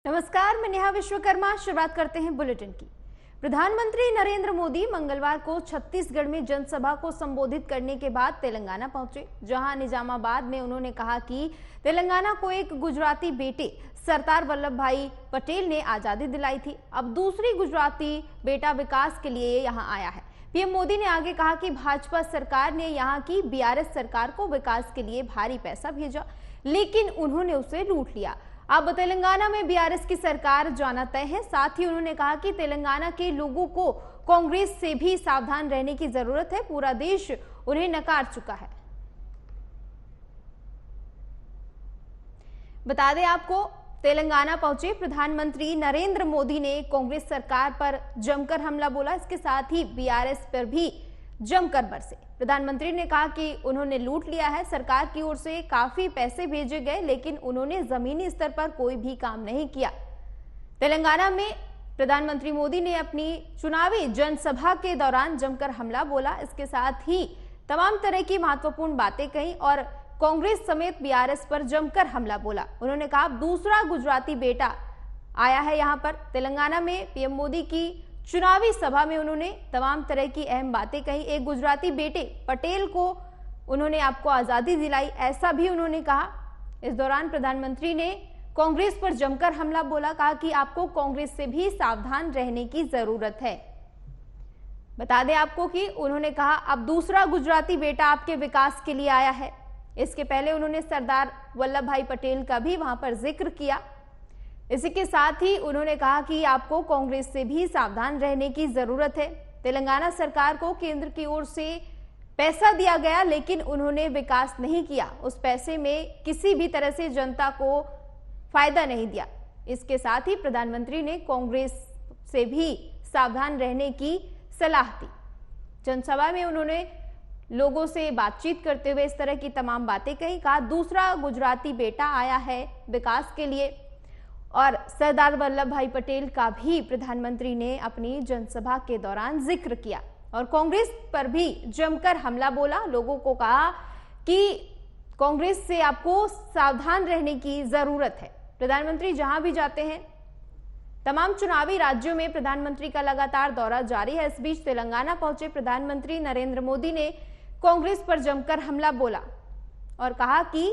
नमस्कार, मैं नेहा विश्वकर्मा। शुरुआत करते हैं बुलेटिन की। प्रधानमंत्री नरेंद्र मोदी मंगलवार को छत्तीसगढ़ में जनसभा को संबोधित करने के बाद तेलंगाना पहुंचे, जहां निजामाबाद में उन्होंने कहा कि तेलंगाना को एक गुजराती बेटे सरदार वल्लभ भाई पटेल ने आजादी दिलाई थी। अब दूसरी गुजराती बेटा विकास के लिए यहां आया है। पीएम मोदी ने आगे कहा कि भाजपा सरकार ने यहां की बीआरएस सरकार को विकास के लिए भारी पैसा भेजा, लेकिन उन्होंने उसे लूट लिया। अब तेलंगाना में बीआरएस की सरकार जाना तय है। साथ ही उन्होंने कहा कि तेलंगाना के लोगों को कांग्रेस से भी सावधान रहने की जरूरत है। पूरा देश उन्हें नकार चुका है। बता दें आपको, तेलंगाना पहुंचे प्रधानमंत्री नरेंद्र मोदी ने कांग्रेस सरकार पर जमकर हमला बोला। इसके साथ ही बीआरएस पर भी जमकर बरसे। प्रधानमंत्री ने कहा कि उन्होंने लूट लिया है। सरकार की ओर से काफी पैसे भेजे गए, लेकिन उन्होंने जमीनी स्तर पर कोई भी काम नहीं किया। तेलंगाना में प्रधानमंत्री मोदी ने अपनी चुनावी जनसभा के दौरान जमकर हमला बोला। इसके साथ ही तमाम तरह की महत्वपूर्ण बातें कही और कांग्रेस समेत बीआरएस पर जमकर हमला बोला। उन्होंने कहा दूसरा गुजराती बेटा आया है यहाँ पर। तेलंगाना में पीएम मोदी की चुनावी सभा में उन्होंने तमाम तरह की अहम बातें कही। एक गुजराती बेटे पटेल को उन्होंने आपको आजादी दिलाई, ऐसा भी उन्होंने कहा। इस दौरान प्रधानमंत्री ने कांग्रेस पर जमकर हमला बोला, कहा कि आपको कांग्रेस से भी सावधान रहने की जरूरत है। बता दें आपको कि उन्होंने कहा अब दूसरा गुजराती बेटा आपके विकास के लिए आया है। इसके पहले उन्होंने सरदार वल्लभ भाई पटेल का भी वहां पर जिक्र किया। इसी के साथ ही उन्होंने कहा कि आपको कांग्रेस से भी सावधान रहने की जरूरत है। तेलंगाना सरकार को केंद्र की ओर से पैसा दिया गया, लेकिन उन्होंने विकास नहीं किया। उस पैसे में किसी भी तरह से जनता को फायदा नहीं दिया। इसके साथ ही प्रधानमंत्री ने कांग्रेस से भी सावधान रहने की सलाह दी। जनसभा में उन्होंने लोगों से बातचीत करते हुए इस तरह की तमाम बातें कही। कहा दूसरा गुजराती बेटा आया है विकास के लिए। और सरदार वल्लभ भाई पटेल का भी प्रधानमंत्री ने अपनी जनसभा के दौरान जिक्र किया और कांग्रेस पर भी जमकर हमला बोला। लोगों को कहा कि कांग्रेस से आपको सावधान रहने की जरूरत है। प्रधानमंत्री जहां भी जाते हैं, तमाम चुनावी राज्यों में प्रधानमंत्री का लगातार दौरा जारी है। इस बीच तेलंगाना पहुंचे प्रधानमंत्री नरेंद्र मोदी ने कांग्रेस पर जमकर हमला बोला और कहा कि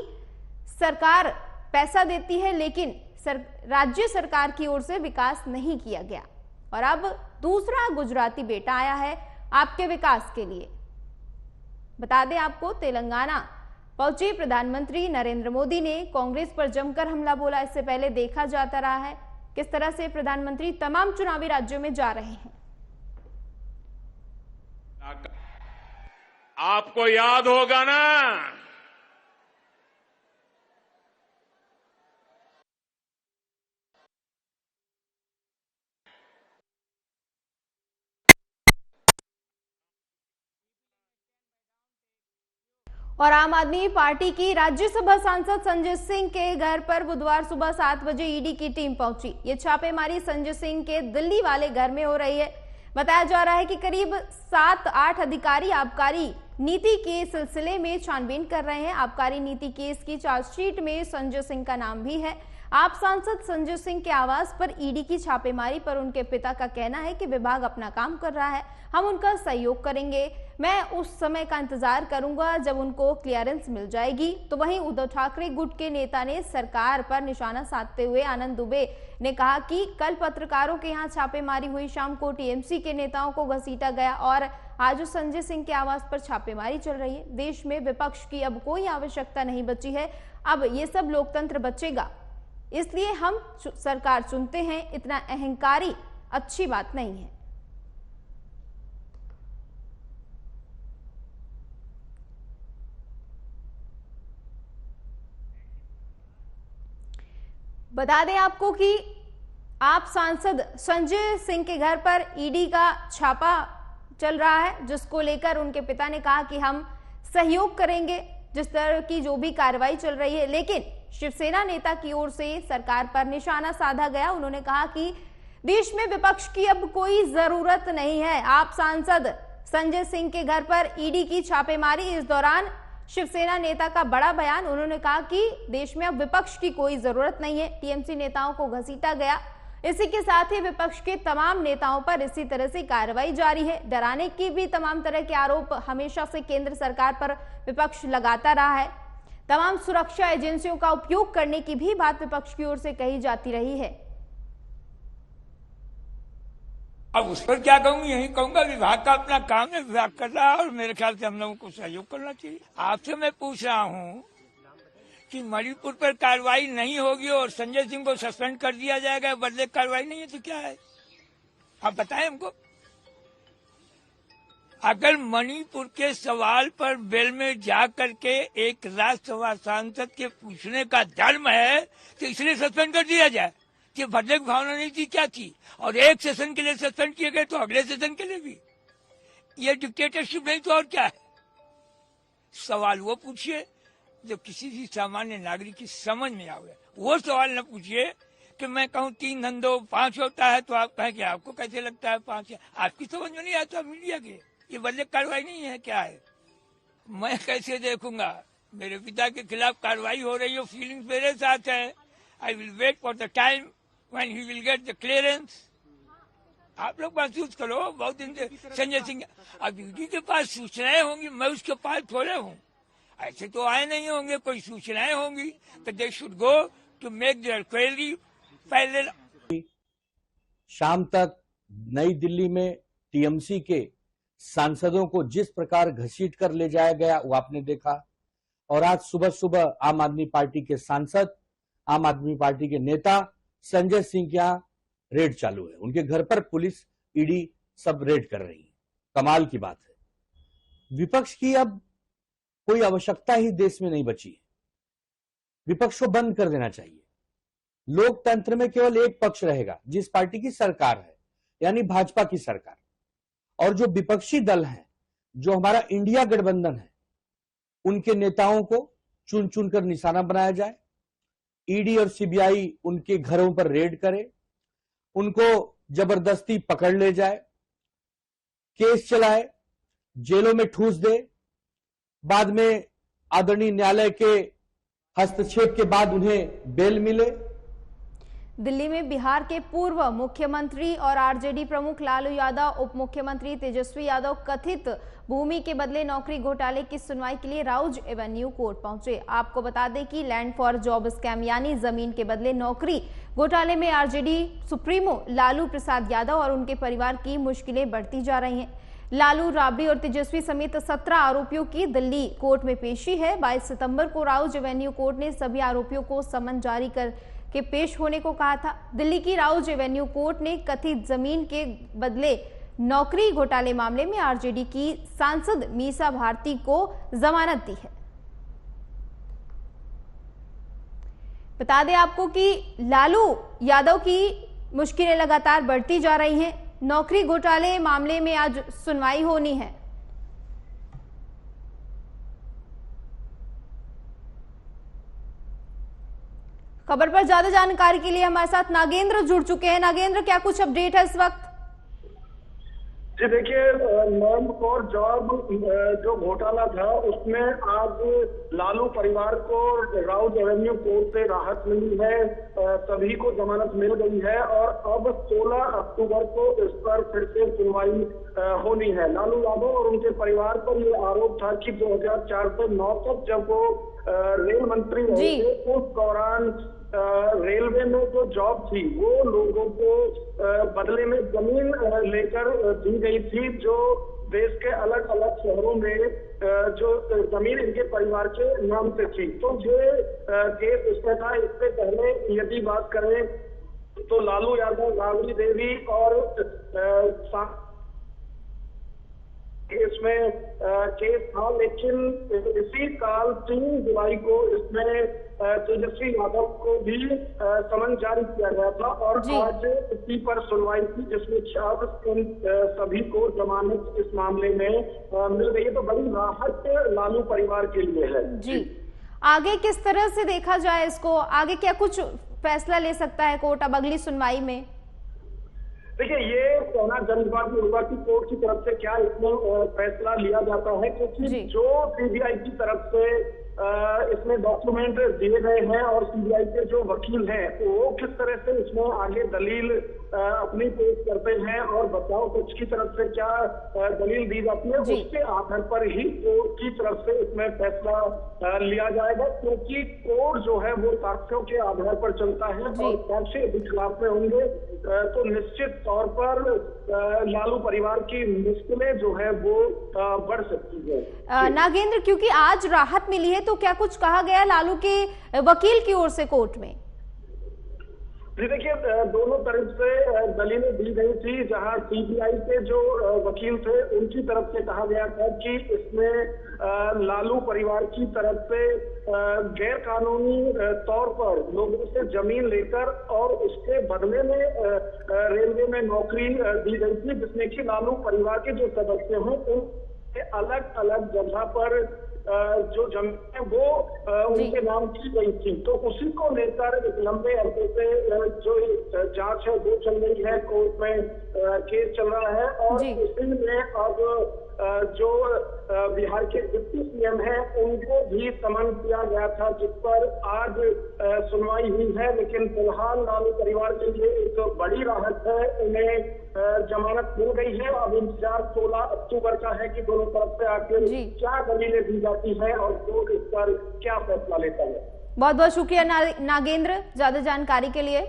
सरकार पैसा देती है, लेकिन राज्य सरकार की ओर से विकास नहीं किया गया और अब दूसरा गुजराती बेटा आया है आपके विकास के लिए। बता दें आपको, तेलंगाना पहुंचे प्रधानमंत्री नरेंद्र मोदी ने कांग्रेस पर जमकर हमला बोला। इससे पहले देखा जाता रहा है किस तरह से प्रधानमंत्री तमाम चुनावी राज्यों में जा रहे हैं। आपको याद होगा ना, और आम आदमी पार्टी की राज्यसभा सांसद संजय सिंह के घर पर बुधवार सुबह 7 बजे ईडी की टीम पहुंची। ये छापेमारी संजय सिंह के दिल्ली वाले घर में हो रही है। बताया जा रहा है कि करीब 7-8 अधिकारी आबकारी नीति के सिलसिले में छानबीन कर रहे हैं। आबकारी नीति केस की चार्जशीट में संजय सिंह का नाम भी है। आप सांसद संजय सिंह के आवास पर ईडी की छापेमारी पर उनके पिता का कहना है कि विभाग अपना काम कर रहा है, हम उनका सहयोग करेंगे। मैं उस समय का इंतजार करूंगा जब उनको क्लियरेंस मिल जाएगी। तो वहीं उद्धव ठाकरे गुट के नेता ने सरकार पर निशाना साधते हुए आनंद दुबे ने कहा कि कल पत्रकारों के यहाँ छापेमारी हुई, शाम को टीएमसी के नेताओं को घसीटा गया और आज संजय सिंह के आवास पर छापेमारी चल रही है। देश में विपक्ष की अब कोई आवश्यकता नहीं बची है। अब ये सब लोकतंत्र बचेगा, इसलिए हम सरकार चुनते हैं। इतना अहंकारी अच्छी बात नहीं है। बता दें आपको कि आप सांसद संजय सिंह के घर पर ईडी का छापा चल रहा है, जिसको लेकर उनके पिता ने कहा कि हम सहयोग करेंगे जिस तरह की जो भी कार्रवाई चल रही है। लेकिन शिवसेना नेता की ओर से सरकार पर निशाना साधा गया। उन्होंने कहा कि देश में विपक्ष की अब कोई जरूरत नहीं है। आप सांसद संजय सिंह के घर पर ईडी की छापेमारी, इस दौरान शिवसेना नेता का बड़ा बयान। उन्होंने कहा कि देश में अब विपक्ष की कोई जरूरत नहीं है, टीएमसी नेताओं को घसीटा गया। इसी के साथ ही विपक्ष के तमाम नेताओं पर इसी तरह से कार्रवाई जारी है। डराने की भी तमाम तरह के आरोप हमेशा से केंद्र सरकार पर विपक्ष लगाता रहा है। तमाम सुरक्षा एजेंसियों का उपयोग करने की भी बात विपक्ष की ओर से कही जाती रही है। अब उस पर क्या कहूँ, यही कहूंगा विभाग का अपना काम है, विभाग कर रहा है और मेरे ख्याल से हम लोगों को सहयोग करना चाहिए। आपसे मैं पूछ रहा हूँ कि मणिपुर पर कार्रवाई नहीं होगी और संजय सिंह को सस्पेंड कर दिया जाएगा, बदले कार्रवाई नहीं है तो क्या है, आप बताएं हमको। अगर मणिपुर के सवाल पर बेल में जा करके एक राज्यसभा सांसद के पूछने का धर्म है तो इसलिए सस्पेंड कर दिया जाए कि भरने की भावना नहीं थी, क्या थी, और एक सेशन के लिए सस्पेंड किए गए तो अगले सेशन के लिए भी। ये डिक्टेटरशिप नहीं तो और क्या है। सवाल वो पूछिए जो किसी भी सामान्य नागरिक की समझ में आवे। वो सवाल न पूछिए कि मैं कहूँ 3 धंधों 5 होता है तो आप कहें कि आपको कैसे लगता है 5 है, आपकी समझ में नहीं आता मीडिया के। ये बदले कार्रवाई नहीं है, क्या है, मैं कैसे देखूंगा। मेरे पिता के खिलाफ कार्रवाई हो रही हो, फीलिंग्स मेरे साथ है। I will wait for the time when he will get the clearance. आप लोग महसूस करो, बहुत दिन से संजय सिंह, अब ईडी के पास सूचनाएं होंगी, मैं उसके पास थोड़े हूँ, ऐसे तो आए नहीं होंगे, कोई सूचनाएं होंगी तो they should go to make their query. पहले शाम तक नई दिल्ली में टीएमसी के सांसदों को जिस प्रकार घसीट कर ले जाया गया वो आपने देखा, और आज सुबह सुबह आम आदमी पार्टी के सांसद, आम आदमी पार्टी के नेता संजय सिंह के यहाँ रेड चालू है। उनके घर पर पुलिस, ईडी सब रेड कर रही है। कमाल की बात है। विपक्ष की अब कोई आवश्यकता ही देश में नहीं बची है। विपक्ष को बंद कर देना चाहिए। लोकतंत्र में केवल एक पक्ष रहेगा, जिस पार्टी की सरकार है, यानी भाजपा की सरकार। और जो विपक्षी दल हैं, जो हमारा इंडिया गठबंधन है, उनके नेताओं को चुन चुन कर निशाना बनाया जाए। ईडी और सीबीआई उनके घरों पर रेड करे, उनको जबरदस्ती पकड़ ले जाए, केस चलाए, जेलों में ठूस दे, बाद में आदरणीय न्यायालय के हस्तक्षेप के बाद उन्हें बेल मिले। दिल्ली में बिहार के पूर्व मुख्यमंत्री और आरजेडी प्रमुख लालू यादव, उप मुख्यमंत्री तेजस्वी यादव कथित भूमि के बदले नौकरी घोटाले की सुनवाई के लिए राउज एवेन्यू कोर्ट पहुंचे। आपको बता दें कि लैंड फॉर जॉब स्कैम यानी जमीन के बदले नौकरी घोटाले में आरजेडी सुप्रीमो लालू प्रसाद यादव और उनके परिवार की मुश्किलें बढ़ती जा रही हैं। लालू, राबड़ी और तेजस्वी समेत 17 आरोपियों की दिल्ली कोर्ट में पेशी है। 22 सितंबर को राउज एवेन्यू कोर्ट ने सभी आरोपियों को समन जारी कर के पेश होने को कहा था। दिल्ली की राउज एवेन्यू कोर्ट ने कथित जमीन के बदले नौकरी घोटाले मामले में आरजेडी की सांसद मीसा भारती को जमानत दी है। बता दें आपको कि लालू यादव की मुश्किलें लगातार बढ़ती जा रही हैं। नौकरी घोटाले मामले में आज सुनवाई होनी है। खबर पर ज्यादा जानकारी के लिए हमारे साथ नागेंद्र जुड़ चुके हैं। नागेंद्र, क्या कुछ अपडेट है इस वक्त? जी देखिए, लैंड फॉर जॉब जो घोटाला था उसमें आज लालू परिवार को राउज एवेन्यू कोर्ट से राहत मिली है। सभी को जमानत मिल गई है और अब 16 अक्टूबर को इस पर फिर से सुनवाई होनी है। लालू यादव और उनके परिवार पर ये आरोप था कि 2004 से 2009 तक जब वो रेल मंत्री रहे थे, उस दौरान रेलवे में जो जॉब थी वो लोगों को बदले में जमीन लेकर दी गई थी, जो देश के अलग अलग शहरों में जो जमीन इनके परिवार के नाम से थी। तो ये केस इसमें था। इससे पहले यदि बात करें तो लालू यादव, राबड़ी देवी और इसमें केस था, लेकिन इसी साल 3 जुलाई को इसमें तेजस्वी यादव को भी समन जारी किया गया था और आज इसी पर सुनवाई थी, जिसमें सभी को जमानत इस मामले में मिल गई है। तो बड़ी राहत लालू परिवार के लिए है। जी, आगे किस तरह से देखा जाए इसको? आगे क्या कुछ फैसला ले सकता है कोर्ट अब अगली सुनवाई में? देखिए, ये कहना जल्दबाजी होगा कि कोर्ट की तरफ से क्या इसमें फैसला लिया जाता है, क्योंकि जो सीबीआई की तरफ से इसमें डॉक्यूमेंट दिए गए हैं और सीबीआई के जो वकील हैं वो किस तरह से इसमें आगे दलील अपनी पेश करते हैं और बचाव पक्ष की तरफ से क्या दलील दी जाती है, उसके आधार पर ही कोर्ट की तरफ से इसमें फैसला लिया जाएगा। क्योंकि कोर्ट जो है वो साक्ष्यों के आधार पर चलता है और साक्ष्य यदि खिलाफ में होंगे तो निश्चित तौर पर लालू परिवार की मुश्किलें जो है वो बढ़ सकती है। नागेंद्र, क्योंकि आज राहत मिली है तो क्या कुछ कहा गया लालू के वकील की ओर से कोर्ट में? जी देखिए, दोनों तरफ से दलीलें दी गई थी। जहां सीबीआई के जो वकील थे उनकी तरफ से कहा गया था कि इसमें लालू परिवार की तरफ से गैर कानूनी तौर पर लोगों से जमीन लेकर और उसके बदले में रेलवे में नौकरी दी गई थी, जिसमें कि लालू परिवार के जो सदस्य हैं उनके अलग अलग जगह पर जो जमीन है वो उनके नाम की गई थी। तो उसी को लेकर एक लंबे अरसे से जो जांच है वो चल रही है, कोर्ट में केस चल रहा है और इसी में अब जो बिहार के डिप्टी सीएम हैं उनको भी समन किया गया था, जिस पर आज सुनवाई हुई है। लेकिन फिलहाल लालू परिवार के लिए एक बड़ी राहत है, उन्हें जमानत मिल गई है। अब इंतजार 16 अक्टूबर का है कि दोनों तरफ से आखिर क्या दलीलें दी जाती है और कोर्ट इस पर क्या फैसला लेता है। बहुत बहुत शुक्रिया नागेंद्र ज्यादा जानकारी के लिए।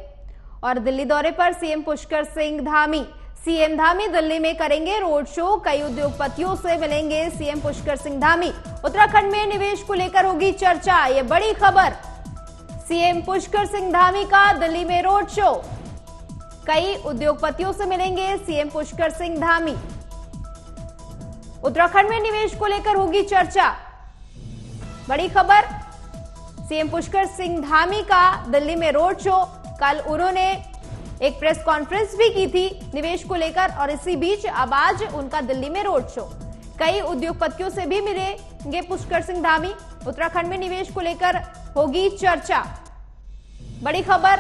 और दिल्ली दौरे पर सीएम पुष्कर सिंह धामी। सीएम धामी दिल्ली में करेंगे रोड शो, कई उद्योगपतियों से मिलेंगे सीएम पुष्कर सिंह धामी। उत्तराखंड में निवेश को लेकर होगी चर्चा, ये बड़ी खबर। सीएम पुष्कर सिंह धामी का दिल्ली में रोड शो, कई उद्योगपतियों से मिलेंगे सीएम पुष्कर सिंह धामी। उत्तराखंड में निवेश को लेकर होगी चर्चा, बड़ी खबर। सीएम पुष्कर सिंह धामी का दिल्ली में रोड शो, कल उन्होंने एक प्रेस कॉन्फ्रेंस भी की थी निवेश को लेकर और इसी बीच अब आज उनका दिल्ली में रोड शो। कई उद्योगपतियों से भी मिलेंगे पुष्कर सिंह धामी। उत्तराखंड में निवेश को लेकर होगी चर्चा, बड़ी खबर।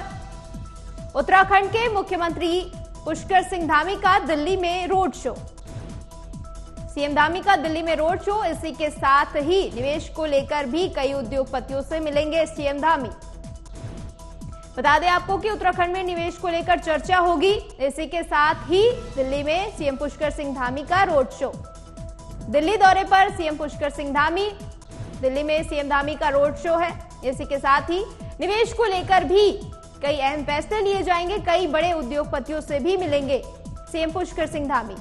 उत्तराखंड के मुख्यमंत्री पुष्कर सिंह धामी का दिल्ली में रोड शो, सीएम धामी का दिल्ली में रोड शो। इसी के साथ ही निवेश को लेकर भी कई उद्योगपतियों से मिलेंगे सीएम धामी। बता दें आपको कि उत्तराखंड में निवेश को लेकर चर्चा होगी, इसी के साथ ही दिल्ली में सीएम पुष्कर सिंह धामी का रोड शो। दिल्ली दौरे पर सीएम पुष्कर सिंह धामी, दिल्ली में सीएम धामी का रोड शो है। इसी के साथ ही निवेश को लेकर भी कई अहम फैसले लिए जाएंगे, कई बड़े उद्योगपतियों से भी मिलेंगे सीएम पुष्कर सिंह धामी।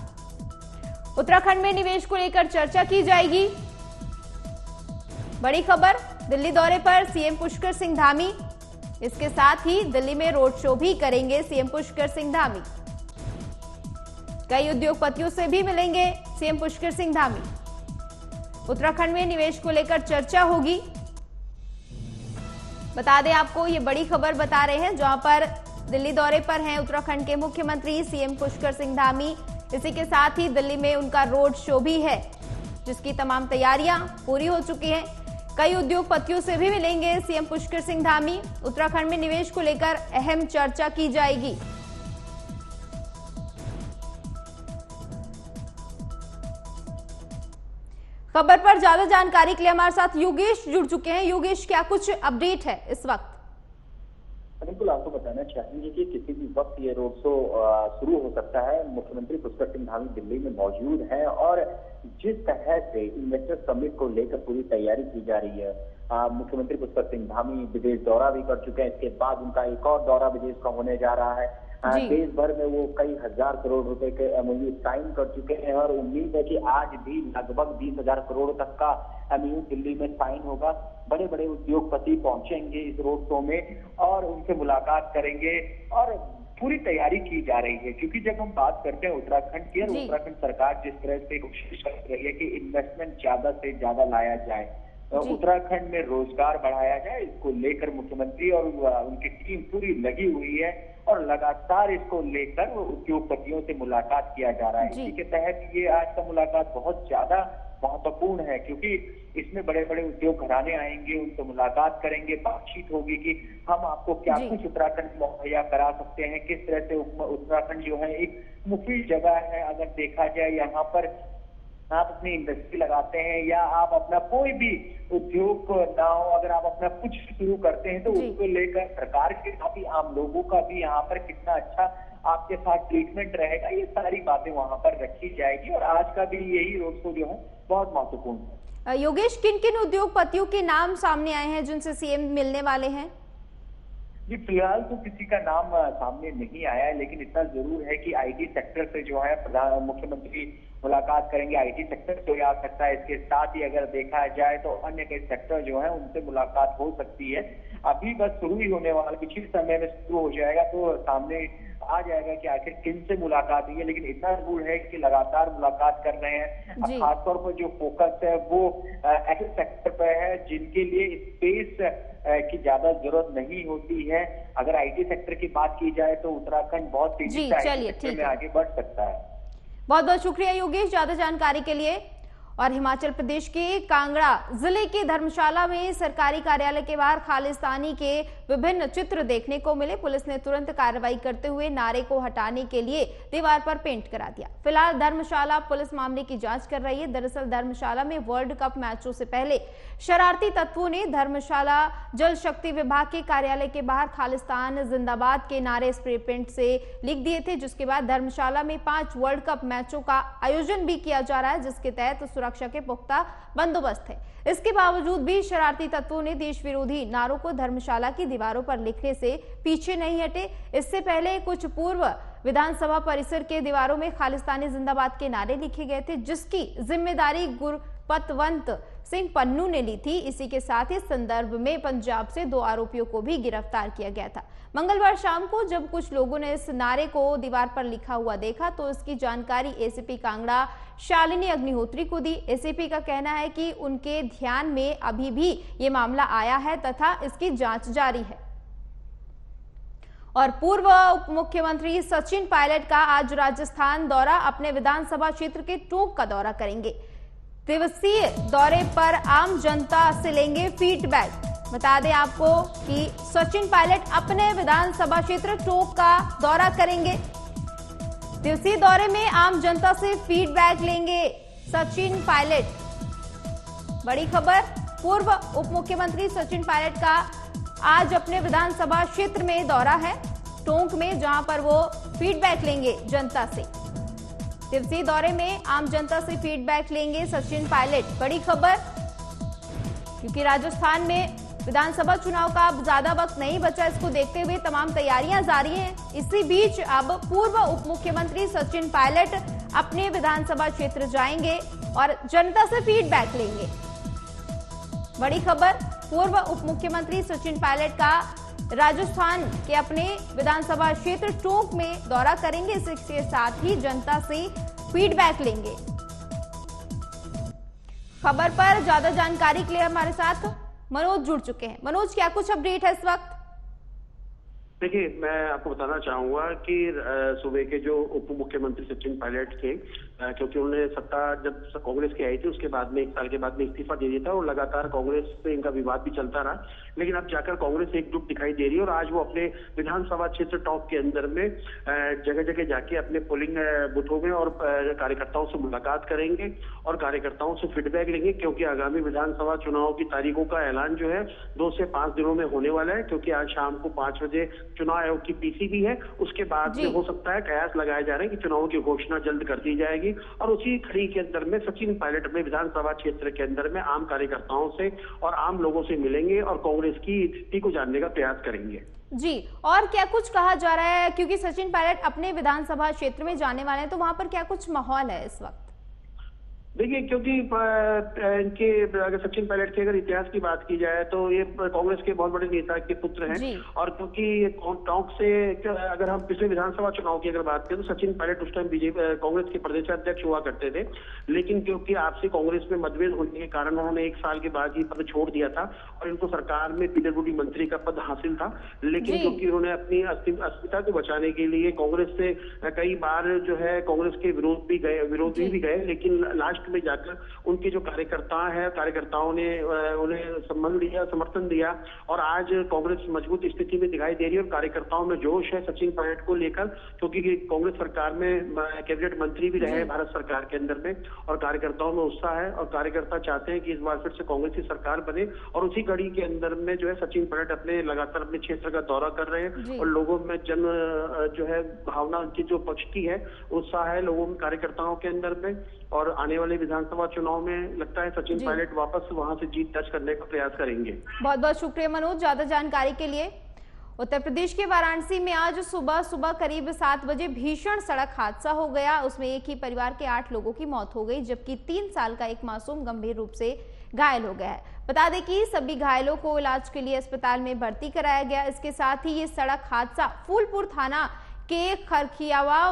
उत्तराखंड में निवेश को लेकर चर्चा की जाएगी, बड़ी खबर। दिल्ली दौरे पर सीएम पुष्कर सिंह धामी, इसके साथ ही दिल्ली में रोड शो भी करेंगे सीएम पुष्कर सिंह धामी। कई उद्योगपतियों से भी मिलेंगे सीएम पुष्कर सिंह धामी। उत्तराखंड में निवेश को लेकर चर्चा होगी। बता दें आपको, ये बड़ी खबर बता रहे हैं, जहां पर दिल्ली दौरे पर हैं उत्तराखंड के मुख्यमंत्री सीएम पुष्कर सिंह धामी। इसी के साथ ही दिल्ली में उनका रोड शो भी है, जिसकी तमाम तैयारियां पूरी हो चुकी हैं। कई उद्योगपतियों से भी मिलेंगे सीएम पुष्कर सिंह धामी। उत्तराखंड में निवेश को लेकर अहम चर्चा की जाएगी। खबर पर ज्यादा जानकारी के लिए हमारे साथ योगेश जुड़ चुके हैं। योगेश, क्या कुछ अपडेट है इस वक्त? बिल्कुल, आपको बताना चाहेंगे कि किसी भी वक्त ये रोड शो शुरू हो सकता है। मुख्यमंत्री पुष्कर सिंह धामी दिल्ली में मौजूद हैं और जिस तरह से इन्वेस्टर समिट को लेकर पूरी तैयारी की जा रही है, मुख्यमंत्री पुष्कर सिंह धामी विदेश दौरा भी कर चुके हैं। इसके बाद उनका एक और दौरा विदेश का होने जा रहा है। देश भर में वो कई हजार करोड़ रुपए के एमओयू साइन कर चुके हैं और उम्मीद है कि आज भी लगभग 20,000 करोड़ तक का एमओयू दिल्ली में साइन होगा। बड़े बड़े उद्योगपति पहुंचेंगे इस रोड शो में और उनसे मुलाकात करेंगे और पूरी तैयारी की जा रही है। क्योंकि जब हम बात करते हैं उत्तराखंड की, उत्तराखंड सरकार जिस तरह से कोशिश कर रही है कि इन्वेस्टमेंट ज्यादा से ज्यादा लाया जाए, उत्तराखंड में रोजगार बढ़ाया जाए, इसको लेकर मुख्यमंत्री और उनकी टीम पूरी लगी हुई है और लगातार इसको लेकर उद्योगपतियों से मुलाकात किया जा रहा है। इसी के तहत ये आज का मुलाकात बहुत ज्यादा महत्वपूर्ण है, क्योंकि इसमें बड़े बड़े उद्योग घराने आएंगे, उनसे मुलाकात करेंगे, बातचीत होगी कि हम आपको क्या कुछ उत्तराखंड मुहैया करा सकते हैं, किस तरह से उत्तराखंड जो है एक मुफीद जगह है। अगर देखा जाए यहाँ पर आप अपनी इंडस्ट्री लगाते हैं या आप अपना कोई भी उद्योग ना हो, अगर आप अपना कुछ शुरू करते हैं तो उसको लेकर सरकार के साथ ही आम लोगों का भी यहाँ पर कितना अच्छा आपके साथ ट्रीटमेंट रहेगा, ये सारी बातें वहां पर रखी जाएगी। और आज का भी यही रोड शो जो है बहुत महत्वपूर्ण है। योगेश, किन किन उद्योगपतियों के नाम सामने आए हैं जिनसे सीएम मिलने वाले हैं? जी फिलहाल तो किसी का नाम सामने नहीं आया है, लेकिन इतना जरूर है कि आईटी सेक्टर से जो है मुख्यमंत्री मुलाकात करेंगे। आईटी सेक्टर से आ सकता है, इसके साथ ही अगर देखा जाए तो अन्य कई सेक्टर जो है उनसे मुलाकात हो सकती है। अभी बस शुरू ही होने वाला, कुछ ही समय में शुरू हो जाएगा तो सामने आ जाएगा कि आखिर किन से मुलाकात हुई है। लेकिन इतना जरूर है कि लगातार मुलाकात कर रहे हैं। अब खासतौर पर जो फोकस है वो ऐसे सेक्टर पर है जिनके लिए स्पेस की ज्यादा जरूरत नहीं होती है। अगर आईटी सेक्टर की बात की जाए तो उत्तराखंड बहुत तेजी से आईटी सेक्टर में आगे बढ़ सकता है। बहुत बहुत शुक्रिया योगेश ज्यादा जानकारी के लिए। और हिमाचल प्रदेश के कांगड़ा जिले के धर्मशाला में सरकारी कार्यालय के बाहर खालिस्तानी के विभिन्न चित्र देखने को मिले। पुलिस ने तुरंत कार्रवाई करते हुए नारे को हटाने के लिए दीवार पर पेंट करा दिया। फिलहाल धर्मशाला पुलिस मामले की जांच कर रही है। दरअसल धर्मशाला में वर्ल्ड कप मैचों से पहले शरारती तत्वों ने धर्मशाला जल शक्ति विभाग के कार्यालय के बाहर खालिस्तान जिंदाबाद के नारे स्प्रे पेंट से लिख दिए थे, जिसके बाद धर्मशाला में 5 वर्ल्ड कप मैचों का आयोजन भी किया जा रहा है, जिसके तहत सुरक्षा के पुख्ता बंदोबस्त है। इसके बावजूद भी शरारती तत्वों ने देश विरोधी नारों को धर्मशाला की दीवारों पर लिखने से पीछे नहीं हटे। इससे पहले कुछ पूर्व विधानसभा परिसर के दीवारों में खालिस्तानी जिंदाबाद के नारे लिखे गए थे, जिसकी जिम्मेदारी गुरपतवंत सिंह पन्नू ने ली थी। इसी के साथ ही संदर्भ में पंजाब से 2 आरोपियों को भी गिरफ्तार किया गया था। मंगलवार शाम को जब कुछ लोगों ने इस नारे को दीवार पर लिखा हुआ देखा तो इसकी जानकारी एसीपी कांगड़ा शालिनी अग्निहोत्री को दी। एसीपी का कहना है कि उनके ध्यान में अभी भी ये मामला आया है तथा इसकी जांच जारी है। और पूर्व उप मुख्यमंत्री सचिन पायलट का आज राजस्थान दौरा, अपने विधानसभा क्षेत्र के टोंक का दौरा करेंगे। दिवसीय दौरे पर आम जनता से लेंगे फीडबैक। बता दें आपको कि सचिन पायलट अपने विधानसभा क्षेत्र टोंक का दौरा करेंगे। दिवसीय दौरे में आम जनता से फीडबैक लेंगे सचिन पायलट। बड़ी खबर, पूर्व उप मुख्यमंत्री सचिन पायलट का आज अपने विधानसभा क्षेत्र में दौरा है टोंक में, जहां पर वो फीडबैक लेंगे जनता से। दिवसीय दौरे में आम जनता से फीडबैक लेंगे सचिन पायलट। बड़ी खबर, क्योंकि राजस्थान में विधानसभा चुनाव का अब ज्यादा वक्त नहीं बचा, इसको देखते हुए तमाम तैयारियां जारी हैं। इसी बीच अब पूर्व उप मुख्यमंत्री सचिन पायलट अपने विधानसभा क्षेत्र जाएंगे और जनता से फीडबैक लेंगे। बड़ी खबर, पूर्व उप मुख्यमंत्री सचिन पायलट का राजस्थान के अपने विधानसभा क्षेत्र टोंक में दौरा करेंगे। इसके साथ ही जनता से फीडबैक लेंगे। खबर पर ज्यादा जानकारी के लिए हमारे साथ मनोज जुड़ चुके हैं। मनोज, क्या कुछ अपडेट है इस वक्त? देखिए, मैं आपको बताना चाहूंगा कि सूबे के जो उप मुख्यमंत्री सचिन पायलट थे, क्योंकि उन्होंने सत्ता जब कांग्रेस की आई थी उसके बाद में 1 साल के बाद में इस्तीफा दे दिया था और लगातार कांग्रेस से इनका विवाद भी चलता रहा। लेकिन अब जाकर कांग्रेस एकजुट दिखाई दे रही है और आज वो अपने विधानसभा क्षेत्र टॉप के अंदर में जगह जगह जाके अपने पोलिंग बूथों में और कार्यकर्ताओं से मुलाकात करेंगे और कार्यकर्ताओं से फीडबैक लेंगे, क्योंकि आगामी विधानसभा चुनाव की तारीखों का ऐलान जो है 2 से 5 दिनों में होने वाला है। क्योंकि आज शाम को 5 बजे चुनाव आयोग की पीसी भी है, उसके बाद में हो सकता है कयास लगाए जा रहे हैं कि चुनाव की घोषणा जल्द कर दी जाएगी। और उसी कड़ी के अंदर में सचिन पायलट अपने विधानसभा क्षेत्र के अंदर में आम कार्यकर्ताओं से और आम लोगों से मिलेंगे और कांग्रेस की स्थिति को जानने का प्रयास करेंगे। जी, और क्या कुछ कहा जा रहा है, क्योंकि सचिन पायलट अपने विधानसभा क्षेत्र में जाने वाले हैं, तो वहां पर क्या कुछ माहौल है इस वक्त? देखिए, क्योंकि इनके अगर सचिन पायलट के अगर इतिहास की बात की जाए तो ये कांग्रेस के बहुत बड़े नेता के पुत्र हैं। और क्योंकि टोंक से अगर हम पिछले विधानसभा चुनाव की अगर बात करें तो सचिन पायलट उस टाइम बीजेपी कांग्रेस के प्रदेश अध्यक्ष हुआ करते थे। लेकिन क्योंकि आपसी कांग्रेस में मतभेद होने के कारण उन्होंने 1 साल के बाद ये पद छोड़ दिया था और इनको सरकार में पीडब्ल्यूडी मंत्री का पद हासिल था। लेकिन क्योंकि उन्होंने अपनी अस्मिता को बचाने के लिए कांग्रेस से कई बार जो है कांग्रेस के विरोधी भी गए, लेकिन लास्ट मार्ग में जाकर उनके जो कार्यकर्ताओं ने उन्हें समर्थन दिया और आज कांग्रेस मजबूत स्थिति में दिखाई दे रही है और कार्यकर्ताओं में जोश है सचिन पायलट को लेकर, क्योंकि कांग्रेस सरकार में कैबिनेट मंत्री भी रहे भारत सरकार के अंदर में, और कार्यकर्ताओं में उत्साह है और कार्यकर्ता चाहते हैं कि इस बार फिर से कांग्रेस की सरकार बने। और उसी कड़ी के अंदर में जो है सचिन पायलट लगातार अपने क्षेत्र का दौरा कर रहे हैं और लोगों में जन जो है भावना की जो पक्ष की है, उत्साह है लोगों में, कार्यकर्ताओं के अंदर में। और आने वाले विधानसभा चुनाव में लगता है सचिन पायलट वापस वहां से जीत दर्ज करने का प्रयास करेंगे। बहुत बहुत शुक्रिया मनोज, ज्यादा जानकारी के लिए। उत्तर प्रदेश के वाराणसी में आज सुबह करीब 7 बजे भीषण सड़क हादसा हो गया। उसमें एक ही परिवार के 8 लोगों की मौत हो गई, जबकि 3 साल का एक मासूम गंभीर रूप से घायल हो गया है। बता दें कि सभी घायलों को इलाज के लिए अस्पताल में भर्ती कराया गया। इसके साथ ही ये सड़क हादसा फूलपुर थाना के खरखियावा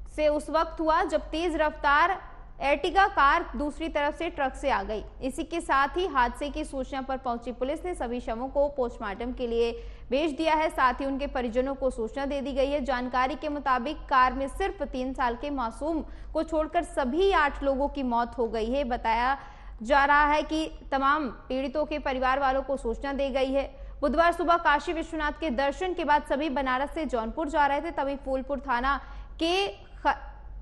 से उस वक्त हुआ जब तेज रफ्तार एर्टिगा कार दूसरी तरफ से ट्रक से आ गई। इसी के साथ ही हादसे की सूचना पर पहुंची पुलिस ने सभी शवों को पोस्टमार्टम के लिए भेज दिया है। साथ ही उनके परिजनों को सूचना दे दी गई है। जानकारी के मुताबिक कार में सिर्फ 3 साल के मासूम को छोड़कर सभी 8 लोगों की मौत हो गई है। बताया जा रहा है कि तमाम पीड़ितों के परिवार वालों को सूचना दी गई है। बुधवार सुबह काशी विश्वनाथ के दर्शन के बाद सभी बनारस से जौनपुर जा रहे थे, तभी फूलपुर थाना के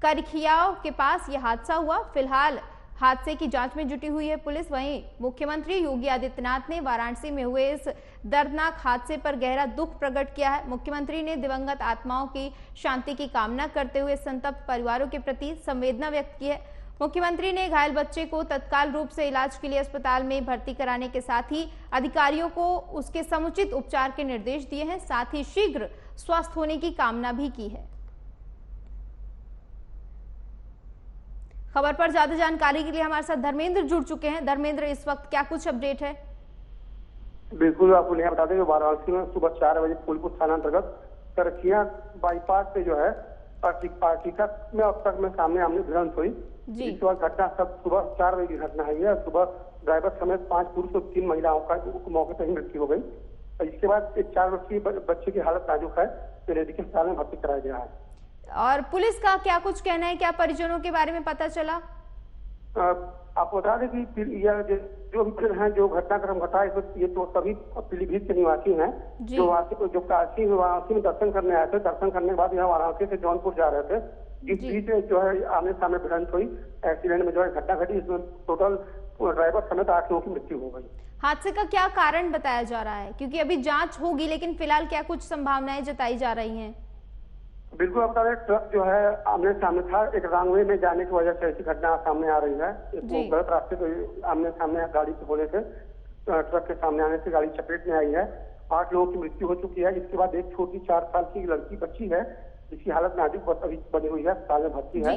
करखियाव के पास यह हादसा हुआ। फिलहाल हादसे की जांच में जुटी हुई है पुलिस। वहीं मुख्यमंत्री योगी आदित्यनाथ ने वाराणसी में हुए इस दर्दनाक हादसे पर गहरा दुख प्रकट किया है। मुख्यमंत्री ने दिवंगत आत्माओं की शांति की कामना करते हुए संतप्त परिवारों के प्रति संवेदना व्यक्त की है। मुख्यमंत्री ने घायल बच्चे को तत्काल रूप से इलाज के लिए अस्पताल में भर्ती कराने के साथ ही अधिकारियों को उसके समुचित उपचार के निर्देश दिए हैं। साथ ही शीघ्र स्वस्थ होने की कामना भी की है। खबर पर ज्यादा जानकारी के लिए हमारे साथ धर्मेंद्र जुड़ चुके हैं। धर्मेंद्र, इस वक्त क्या कुछ अपडेट है? बिल्कुल, आपको यहाँ बता दें कि वाराणसी में सुबह 4 बजे फूलपुर थाना अंतर्गत करखिया बाईपास पे जो है अर्टिगा में अब तक में सामने आमने भिड़ंत हुई। इस वक्त घटना सब सुबह 4 बजे की घटना है। सुबह ड्राइवर समेत 5 पुरुष और 3 महिलाओं का मौके पर ही मृत्यु हो गई। इसके बाद एक 4 वर्षीय बच्चे की हालत नाजुक है, तो मेडिकल अस्पताल में भर्ती कराया गया है। और पुलिस का क्या कुछ कहना है? क्या परिजनों के बारे में पता चला? आपको बता दें कि यह जो है जो घटनाक्रम घटा है, ये तो सभी पीलीभीत के निवासी हैं जो काशी में दर्शन करने आए थे। दर्शन करने के बाद यहाँ वाराणसी से जौनपुर जा रहे थे। जिस बीच जो है आमने सामने भिड़ंत हुई, एक्सीडेंट में जो है घटना घटी, इसमें टोटल ड्राइवर समेत 8 लोगों की मृत्यु हो गई। हादसे का क्या कारण बताया जा रहा है? क्योंकि अभी जांच होगी, लेकिन फिलहाल क्या कुछ संभावनाएं जताई जा रही हैं? बिल्कुल, आप बता दें ट्रक जो है आमने सामने था, एक रनवे में जाने की वजह से ऐसी घटना सामने आ रही है। गलत रास्ते पे आमने सामने गाड़ी के होने से ट्रक के सामने आने से गाड़ी चपेट में आई है। 8 लोगों की मृत्यु हो चुकी है। इसके बाद एक छोटी 4 साल की लड़की बच्ची है, जिसकी हालत नाजुक अभी बनी हुई है, अस्पताल में भर्ती है।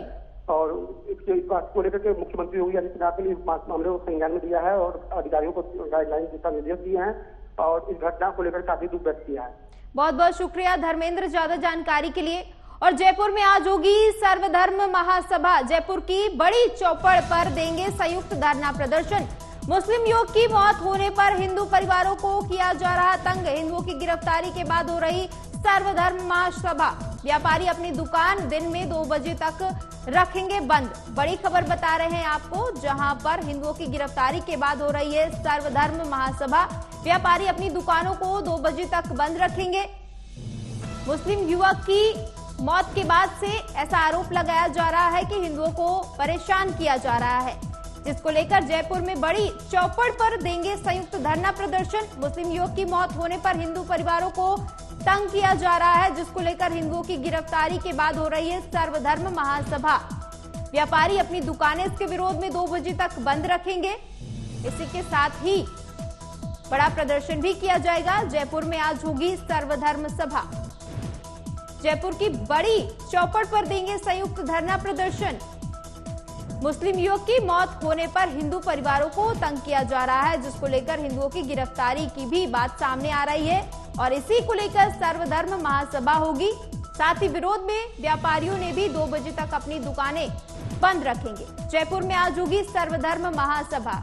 और इस बात को लेकर के मुख्यमंत्री योगी आदित्यनाथ ने इस मामले को संज्ञान में दिया है और अधिकारियों को गाइडलाइन दिशा निर्देश दिए हैं और इस घटना को लेकर काफी दुख व्यक्त किया है। बहुत बहुत शुक्रिया धर्मेंद्र, ज्यादा जानकारी के लिए। और जयपुर में आज होगी सर्वधर्म महासभा। जयपुर की बड़ी चौपड़ पर देंगे संयुक्त धरना प्रदर्शन। मुस्लिम युवक की मौत होने पर हिंदू परिवारों को किया जा रहा तंग। हिंदुओं की गिरफ्तारी के बाद हो रही सर्वधर्म महासभा। व्यापारी अपनी दुकान दिन में 2 बजे तक रखेंगे बंद। बड़ी खबर बता रहे हैं आपको, जहां पर हिंदुओं की गिरफ्तारी के बाद हो रही है सर्वधर्म महासभा। व्यापारी अपनी दुकानों को 2 बजे तक बंद रखेंगे। मुस्लिम युवक की मौत के बाद से ऐसा आरोप लगाया जा रहा है कि हिंदुओं को परेशान किया जा रहा है, जिसको लेकर जयपुर में बड़ी चौपड़ पर देंगे संयुक्त धरना प्रदर्शन। मुस्लिम युवक की मौत होने पर हिंदू परिवारों को तंग किया जा रहा है, जिसको लेकर हिंदुओं की गिरफ्तारी के बाद हो रही है सर्वधर्म महासभा। व्यापारी अपनी दुकानें इसके विरोध में 2 बजे तक बंद रखेंगे। इसी के साथ ही बड़ा प्रदर्शन भी किया जाएगा। जयपुर में आज होगी सर्वधर्म सभा। जयपुर की बड़ी चौपड़ पर देंगे संयुक्त धरना प्रदर्शन। मुस्लिम युवक की मौत होने पर हिंदू परिवारों को तंग किया जा रहा है, जिसको लेकर हिंदुओं की गिरफ्तारी की भी बात सामने आ रही है और इसी को लेकर सर्वधर्म महासभा होगी। साथ ही विरोध में व्यापारियों ने भी 2 बजे तक अपनी दुकानें बंद रखेंगे। जयपुर में आज होगी सर्वधर्म महासभा।